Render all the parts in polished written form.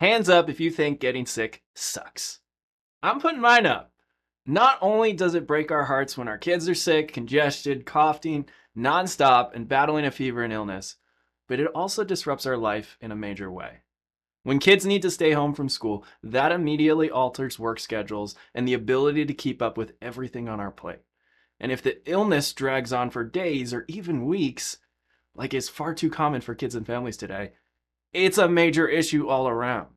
Hands up if you think getting sick sucks. I'm putting mine up. Not only does it break our hearts when our kids are sick, congested, coughing nonstop, and battling a fever and illness, but it also disrupts our life in a major way. When kids need to stay home from school, that immediately alters work schedules and the ability to keep up with everything on our plate. And if the illness drags on for days or even weeks, like is far too common for kids and families today, it's a major issue all around.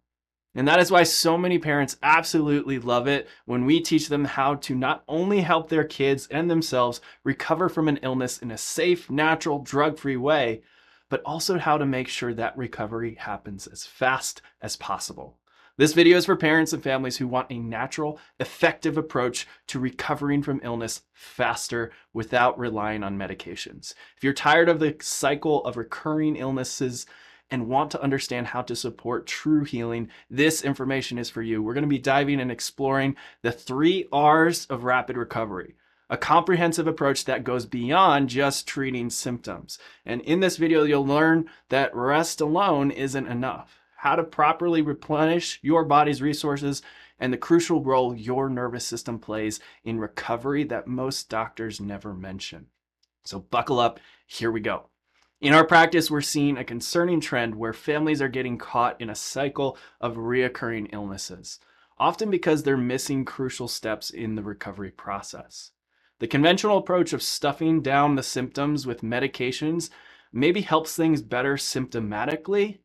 And that is why so many parents absolutely love it when we teach them how to not only help their kids and themselves recover from an illness in a safe, natural, drug-free way, but also how to make sure that recovery happens as fast as possible. This video is for parents and families who want a natural, effective approach to recovering from illness faster without relying on medications. If you're tired of the cycle of recurring illnesses and want to understand how to support true healing, this information is for you. We're going to be diving and exploring the 3 R's of rapid recovery, a comprehensive approach that goes beyond just treating symptoms. And in this video, you'll learn that rest alone isn't enough, how to properly replenish your body's resources, and the crucial role your nervous system plays in recovery that most doctors never mention. So buckle up, here we go. In our practice, we're seeing a concerning trend where families are getting caught in a cycle of reoccurring illnesses, often because they're missing crucial steps in the recovery process. The conventional approach of stuffing down the symptoms with medications maybe helps things better symptomatically,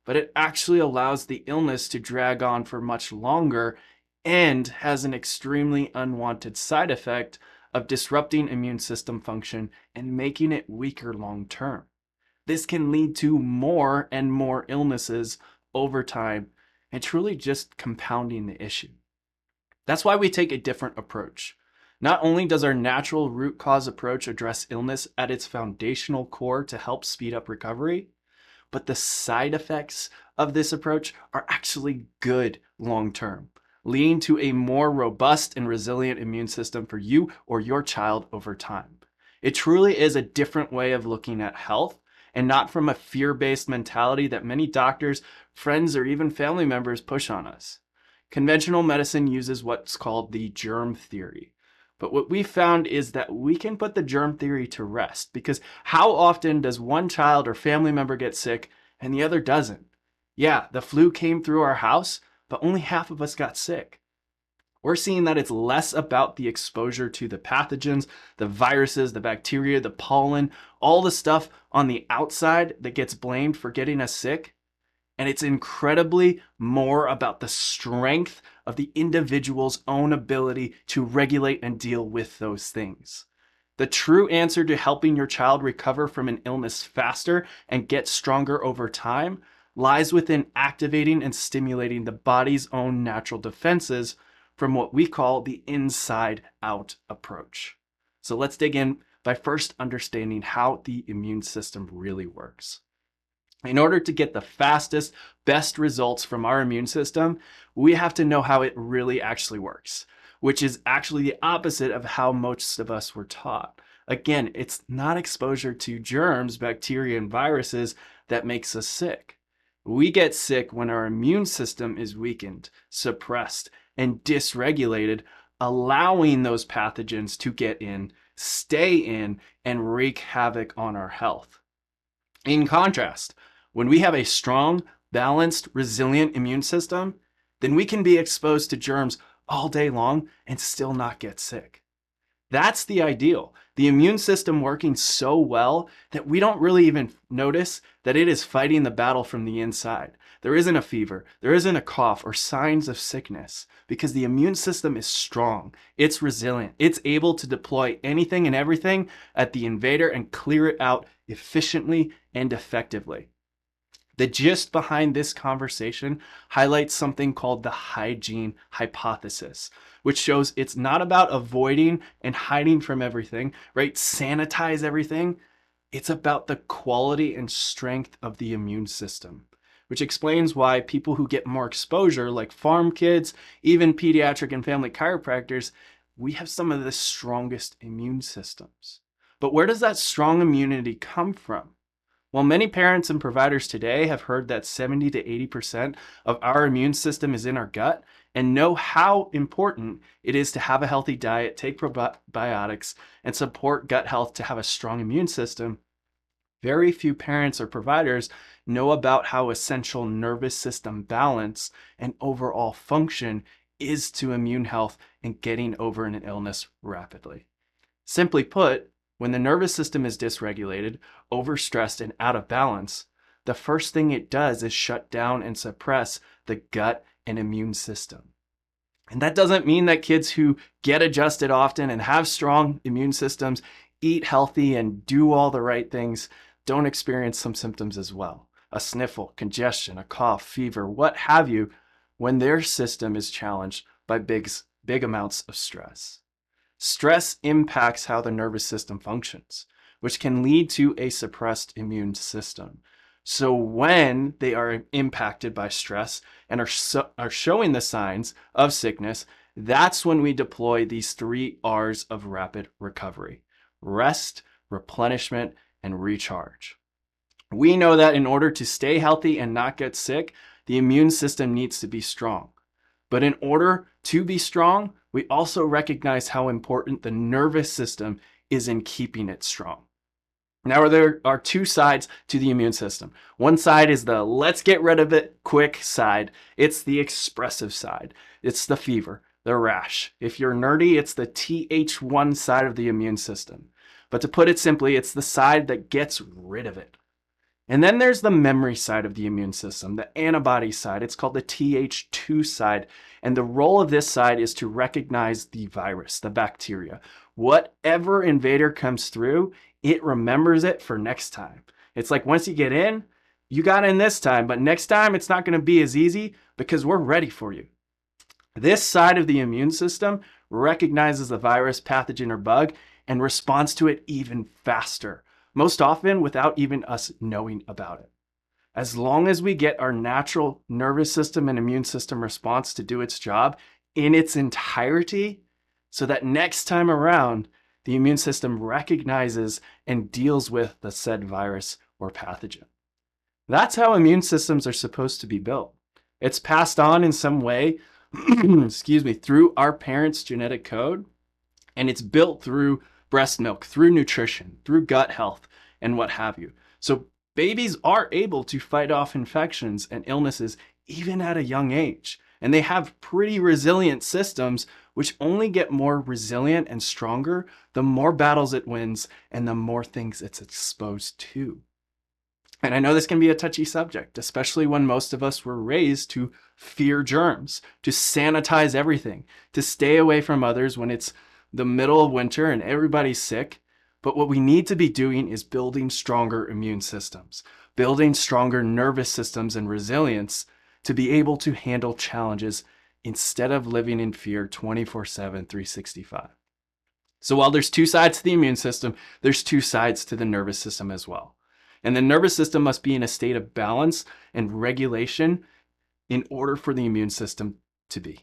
but it actually allows the illness to drag on for much longer and has an extremely unwanted side effect of disrupting immune system function and making it weaker long term. This can lead to more and more illnesses over time and truly just compounding the issue. That's why we take a different approach. Not only does our natural root cause approach address illness at its foundational core to help speed up recovery, but the side effects of this approach are actually good long term, leading to a more robust and resilient immune system for you or your child over time. It truly is a different way of looking at health, and not from a fear-based mentality that many doctors, friends, or even family members push on us. Conventional medicine uses what's called the germ theory. But what we found is that we can put the germ theory to rest, because how often does one child or family member get sick and the other doesn't? Yeah, the flu came through our house, but only half of us got sick. We're seeing that it's less about the exposure to the pathogens, the viruses, the bacteria, the pollen, all the stuff on the outside that gets blamed for getting us sick. And it's incredibly more about the strength of the individual's own ability to regulate and deal with those things. The true answer to helping your child recover from an illness faster and get stronger over time lies within activating and stimulating the body's own natural defenses from what we call the inside out approach. So let's dig in by first understanding how the immune system really works. In order to get the fastest, best results from our immune system, we have to know how it really actually works, which is actually the opposite of how most of us were taught. Again, it's not exposure to germs, bacteria, and viruses that makes us sick. We get sick when our immune system is weakened, suppressed, and dysregulated, allowing those pathogens to get in, stay in, and wreak havoc on our health. In contrast, when we have a strong, balanced, resilient immune system, then we can be exposed to germs all day long and still not get sick. That's the ideal. The immune system working so well that we don't really even notice that it is fighting the battle from the inside. There isn't a fever, there isn't a cough or signs of sickness because the immune system is strong, it's resilient, it's able to deploy anything and everything at the invader and clear it out efficiently and effectively. The gist behind this conversation highlights something called the hygiene hypothesis, which shows it's not about avoiding and hiding from everything, right? Sanitize everything. It's about the quality and strength of the immune system, which explains why people who get more exposure, like farm kids, even pediatric and family chiropractors, we have some of the strongest immune systems. But where does that strong immunity come from? While many parents and providers today have heard that 70 to 80% of our immune system is in our gut and know how important it is to have a healthy diet, take probiotics, and support gut health to have a strong immune system, very few parents or providers know about how essential nervous system balance and overall function is to immune health and getting over an illness rapidly. Simply put, when the nervous system is dysregulated, overstressed, and out of balance, the first thing it does is shut down and suppress the gut and immune system. And that doesn't mean that kids who get adjusted often and have strong immune systems, eat healthy, and do all the right things don't experience some symptoms as well. A sniffle, congestion, a cough, fever, what have you, when their system is challenged by big amounts of stress. Stress impacts how the nervous system functions, which can lead to a suppressed immune system. So when they are impacted by stress and are showing the signs of sickness, that's when we deploy these 3 R's of rapid recovery: rest, replenishment, and recharge. We know that in order to stay healthy and not get sick, the immune system needs to be strong. But in order to be strong, we also recognize how important the nervous system is in keeping it strong. Now, there are 2 sides to the immune system. One side is the let's get rid of it quick side. It's the expressive side. It's the fever, the rash. If you're nerdy, it's the Th1 side of the immune system. But to put it simply, it's the side that gets rid of it. And then there's the memory side of the immune system, the antibody side. It's called the Th2 side. And the role of this side is to recognize the virus, the bacteria. Whatever invader comes through, it remembers it for next time. It's like once you get in, you got in this time, but next time it's not going to be as easy because we're ready for you. This side of the immune system recognizes the virus, pathogen, or bug and responds to it even faster, most often without even us knowing about it. As long as we get our natural nervous system and immune system response to do its job in its entirety, so that next time around, the immune system recognizes and deals with the said virus or pathogen. That's how immune systems are supposed to be built. It's passed on in some way, through our parents' genetic code, and it's built through breast milk, through nutrition, through gut health, and what have you. So babies are able to fight off infections and illnesses even at a young age. And they have pretty resilient systems, which only get more resilient and stronger the more battles it wins and the more things it's exposed to. And I know this can be a touchy subject, especially when most of us were raised to fear germs, to sanitize everything, to stay away from others when it's the middle of winter and everybody's sick. But what we need to be doing is building stronger immune systems, building stronger nervous systems and resilience to be able to handle challenges instead of living in fear 24/7, 365. So while there's 2 sides to the immune system, there's 2 sides to the nervous system as well. And the nervous system must be in a state of balance and regulation in order for the immune system to be.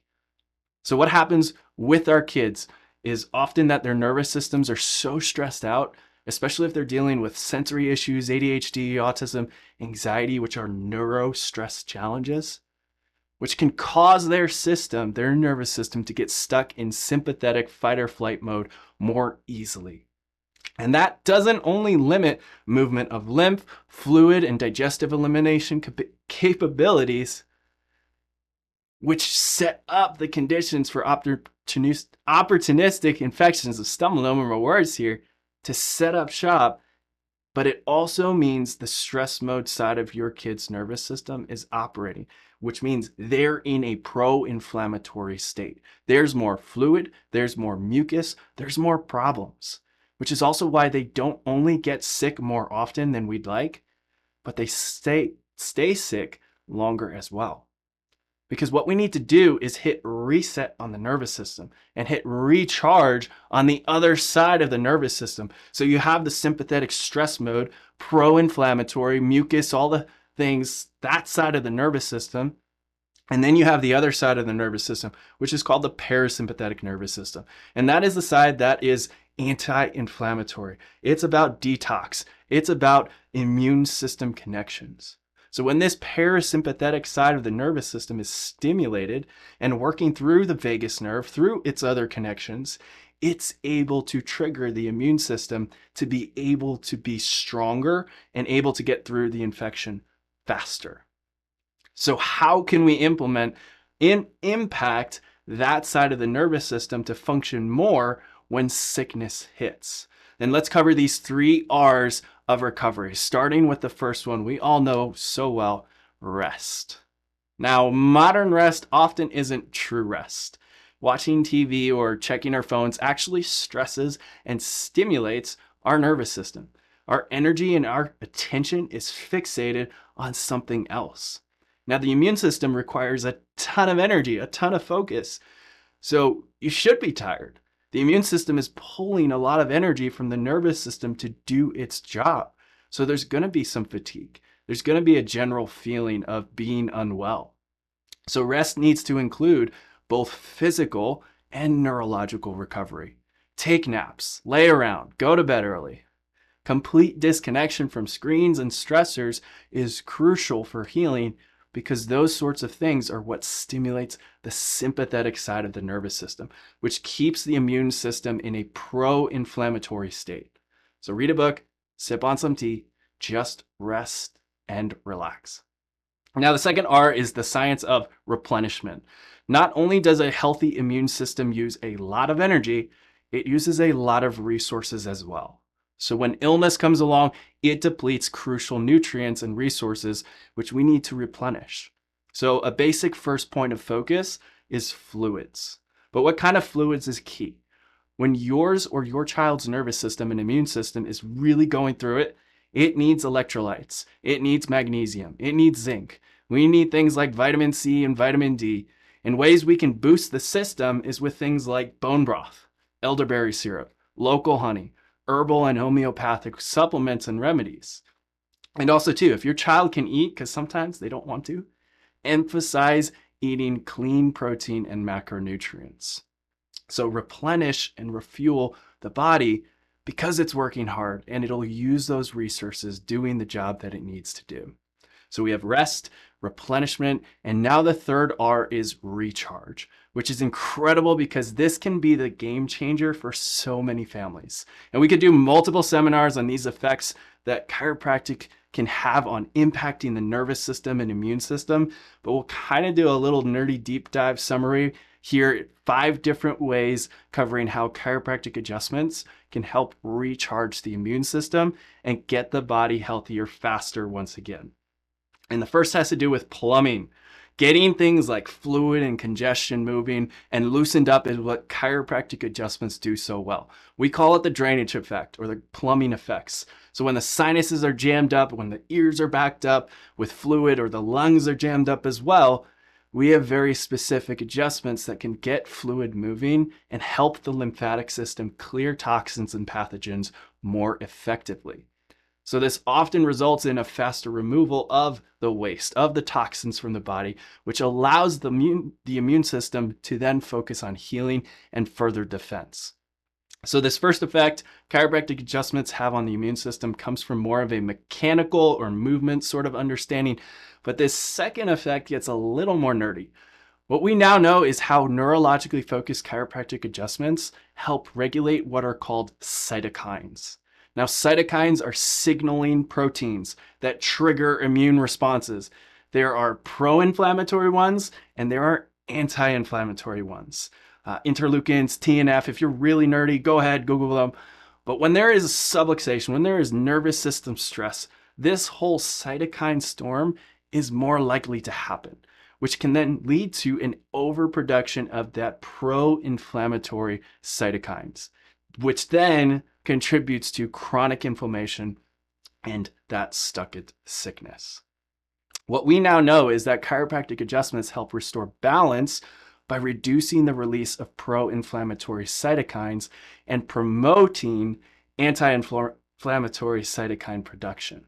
So what happens with our kids is often that their nervous systems are so stressed out, especially if they're dealing with sensory issues, ADHD, autism, anxiety, which are neuro-stress challenges, which can cause their nervous system, to get stuck in sympathetic fight or flight mode more easily. And that doesn't only limit movement of lymph, fluid, and digestive elimination capabilities, which set up the conditions for opportunistic infections, of stumbling over my words here, to set up shop, but it also means the stress mode side of your kid's nervous system is operating, which means they're in a pro-inflammatory state. There's more fluid, there's more mucus, there's more problems, which is also why they don't only get sick more often than we'd like, but they stay sick longer as well. Because what we need to do is hit reset on the nervous system and hit recharge on the other side of the nervous system. So you have the sympathetic stress mode, pro-inflammatory, mucus, all the things, that side of the nervous system. And then you have the other side of the nervous system, which is called the parasympathetic nervous system. And that is the side that is anti-inflammatory. It's about detox. It's about immune system connections. So when this parasympathetic side of the nervous system is stimulated and working through the vagus nerve, through its other connections, it's able to trigger the immune system to be able to be stronger and able to get through the infection faster. So how can we impact that side of the nervous system to function more when sickness hits? And let's cover these 3 R's of recovery, starting with the first one we all know so well, rest. Now, modern rest often isn't true rest. Watching TV or checking our phones actually stresses and stimulates our nervous system. Our energy and our attention is fixated on something else. Now, the immune system requires a ton of energy, a ton of focus. So you should be tired. The immune system is pulling a lot of energy from the nervous system to do its job. So there's going to be some fatigue. There's going to be a general feeling of being unwell. So rest needs to include both physical and neurological recovery. Take naps, lay around, go to bed early. Complete disconnection from screens and stressors is crucial for healing because those sorts of things are what stimulates the sympathetic side of the nervous system, which keeps the immune system in a pro-inflammatory state. So read a book, sip on some tea, just rest and relax. Now, the second R is the science of replenishment. Not only does a healthy immune system use a lot of energy, it uses a lot of resources as well. So when illness comes along, it depletes crucial nutrients and resources, which we need to replenish. So a basic first point of focus is fluids. But what kind of fluids is key? When yours or your child's nervous system and immune system is really going through it, it needs electrolytes, it needs magnesium, it needs zinc. We need things like vitamin C and vitamin D. And ways we can boost the system is with things like bone broth, elderberry syrup, local honey, herbal and homeopathic supplements and remedies. And also too, if your child can eat, because sometimes they don't want to, emphasize eating clean protein and macronutrients. So replenish and refuel the body because it's working hard and it'll use those resources doing the job that it needs to do. So we have rest, replenishment, and now the third R is recharge, which is incredible because this can be the game changer for so many families. And we could do multiple seminars on these effects that chiropractic can have on impacting the nervous system and immune system, but we'll kind of do a little nerdy deep dive summary here, 5 different ways covering how chiropractic adjustments can help recharge the immune system and get the body healthier faster once again. And the first has to do with plumbing. Getting things like fluid and congestion moving and loosened up is what chiropractic adjustments do so well. We call it the drainage effect or the plumbing effects. So when the sinuses are jammed up, when the ears are backed up with fluid or the lungs are jammed up as well, we have very specific adjustments that can get fluid moving and help the lymphatic system clear toxins and pathogens more effectively. So this often results in a faster removal of the waste, of the toxins from the body, which allows the immune system to then focus on healing and further defense. So this first effect chiropractic adjustments have on the immune system comes from more of a mechanical or movement sort of understanding, but this second effect gets a little more nerdy. What we now know is how neurologically focused chiropractic adjustments help regulate what are called cytokines. Now, cytokines are signaling proteins that trigger immune responses. There are pro-inflammatory ones and there are anti-inflammatory ones. Interleukins, TNF, if you're really nerdy, go ahead, Google them. But when there is subluxation, when there is nervous system stress, this whole cytokine storm is more likely to happen, which can then lead to an overproduction of that pro-inflammatory cytokines, which then contributes to chronic inflammation and that stuck-it sickness. What we now know is that chiropractic adjustments help restore balance by reducing the release of pro-inflammatory cytokines and promoting anti-inflammatory cytokine production.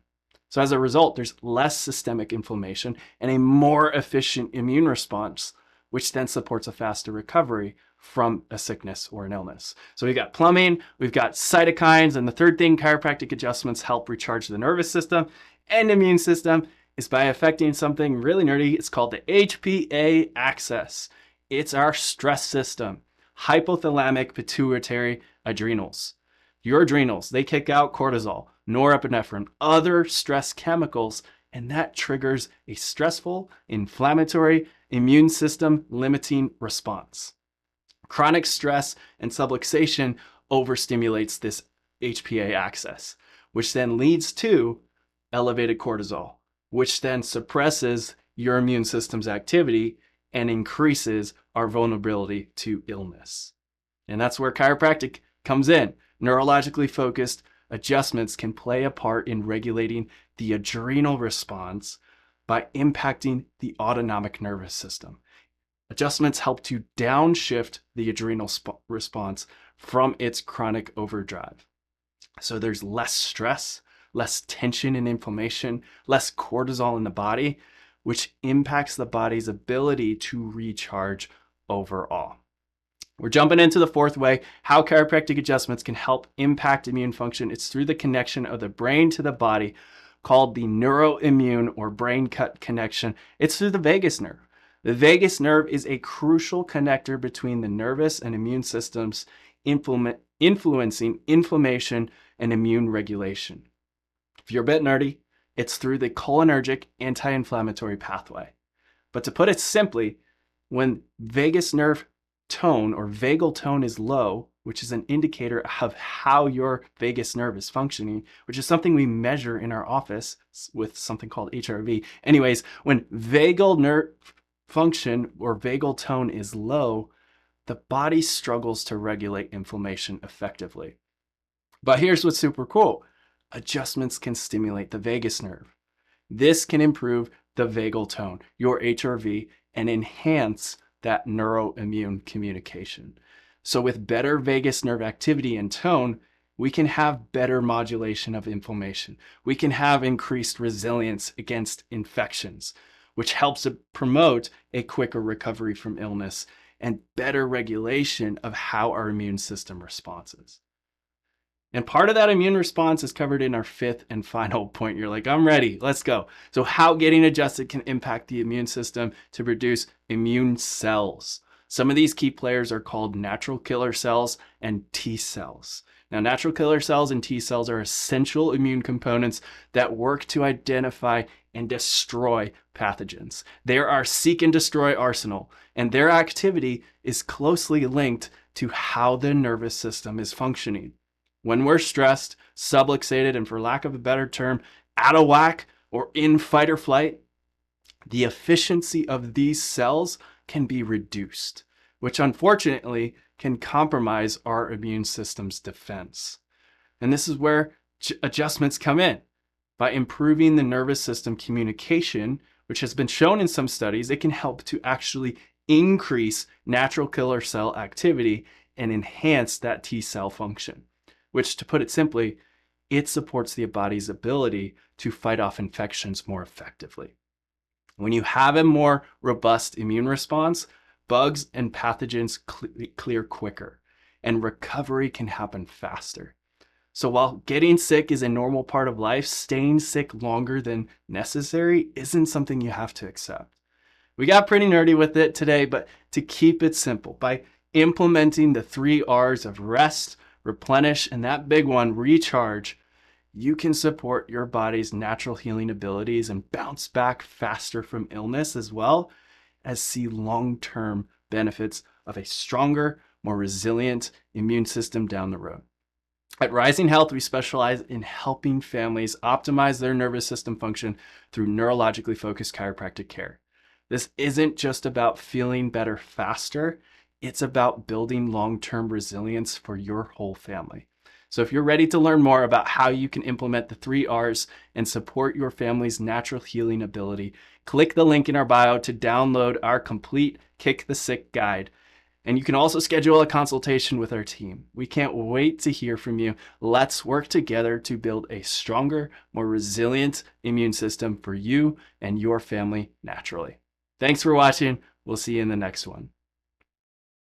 So as a result, there's less systemic inflammation and a more efficient immune response, which then supports a faster recovery from a sickness or an illness. So we've got plumbing, we've got cytokines, and the third thing, chiropractic adjustments help recharge the nervous system and immune system is by affecting something really nerdy. It's called the HPA axis. It's our stress system, hypothalamic pituitary adrenals. Your adrenals, they kick out cortisol, norepinephrine, other stress chemicals, and that triggers a stressful, inflammatory, immune system limiting response. Chronic stress and subluxation overstimulates this HPA axis, which then leads to elevated cortisol, which then suppresses your immune system's activity and increases our vulnerability to illness. And that's where chiropractic comes in. Neurologically focused adjustments can play a part in regulating the adrenal response by impacting the autonomic nervous system. Adjustments help to downshift the adrenal response from its chronic overdrive. So there's less stress, less tension and inflammation, less cortisol in the body, which impacts the body's ability to recharge overall. We're jumping into the fourth way, how chiropractic adjustments can help impact immune function. It's through the connection of the brain to the body called the neuroimmune or brain cut connection. It's through the vagus nerve. The vagus nerve is a crucial connector between the nervous and immune systems, influencing inflammation and immune regulation. If you're a bit nerdy, it's through the cholinergic anti-inflammatory pathway. But to put it simply, when vagus nerve tone or vagal tone is low, which is an indicator of how your vagus nerve is functioning, which is something we measure in our office with something called HRV. Anyways, when vagal nerve function or vagal tone is low, the body struggles to regulate inflammation effectively. But here's what's super cool. Adjustments can stimulate the vagus nerve. This can improve the vagal tone, your HRV, and enhance that neuroimmune communication. So with better vagus nerve activity and tone, we can have better modulation of inflammation. We can have increased resilience against infections, which helps to promote a quicker recovery from illness and better regulation of how our immune system responds. And part of that immune response is covered in our fifth and final point. You're like, I'm ready, let's go. So how getting adjusted can impact the immune system to produce immune cells. Some of these key players are called natural killer cells and T cells. Now, natural killer cells and T cells are essential immune components that work to identify and destroy pathogens. They are our seek and destroy arsenal, and their activity is closely linked to how the nervous system is functioning. When we're stressed, subluxated, and for lack of a better term, out of whack or in fight or flight, the efficiency of these cells can be reduced, which unfortunately can compromise our immune system's defense. And this is where adjustments come in. By improving the nervous system communication, which has been shown in some studies, it can help to actually increase natural killer cell activity and enhance that T cell function, which, to put it simply, it supports the body's ability to fight off infections more effectively. When you have a more robust immune response, bugs and pathogens clear quicker, and recovery can happen faster. So while getting sick is a normal part of life, staying sick longer than necessary isn't something you have to accept. We got pretty nerdy with it today, but to keep it simple, by implementing the 3 R's of rest, replenish, and that big one, recharge, you can support your body's natural healing abilities and bounce back faster from illness, as well as see long-term benefits of a stronger, more resilient immune system down the road. At Rising Health, we specialize in helping families optimize their nervous system function through neurologically focused chiropractic care. This isn't just about feeling better faster, it's about building long-term resilience for your whole family. So if you're ready to learn more about how you can implement the 3 R's and support your family's natural healing ability, click the link in our bio to download our complete Kick the Sick guide. And you can also schedule a consultation with our team. We can't wait to hear from you. Let's work together to build a stronger, more resilient immune system for you and your family naturally. Thanks for watching. We'll see you in the next one.